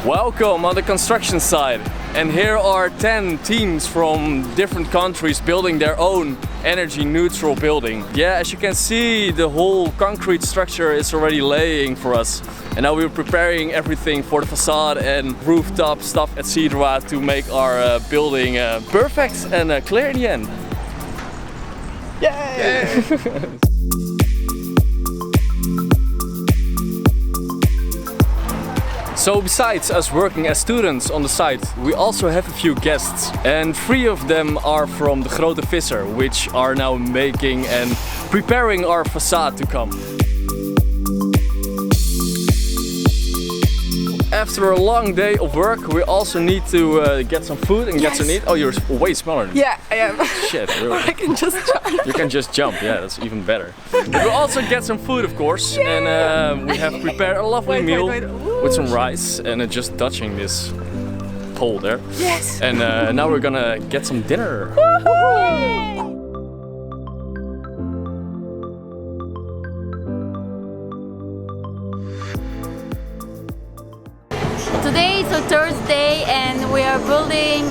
Welcome on the construction site, and here are 10 teams from different countries building their own energy neutral building. Yeah, as you can see, the whole concrete structure is already laying for us, and now we're preparing everything for the facade and rooftop stuff, etc. to make our building perfect and clear in the end. Yay! So besides us working as students on the site, we also have a few guests, and 3 of them are from the Grote Visser, which are now making and preparing our facade to come. After a long day of work, we also need to get some food and get some eat. Oh, you're way smaller than me. Yeah, I am. Shit, really? I can just jump. You can just jump, yeah, that's even better. We'll also get some food, of course, and we have prepared a lovely meal with some rice and just touching this pole there. Yes! And now we're gonna get some dinner. Today is a Thursday and we are building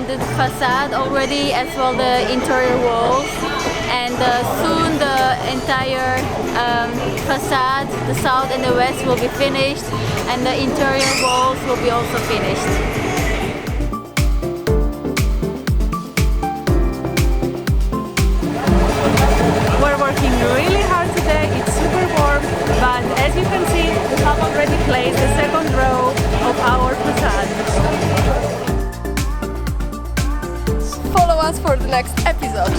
the facade already, as well the interior walls, and soon the entire facade, the south and the west, will be finished, and the interior walls will be also finished. We're working really hard today, it's super warm, but as you can see, we have already placed the second row of our facade. Follow us for the next episode.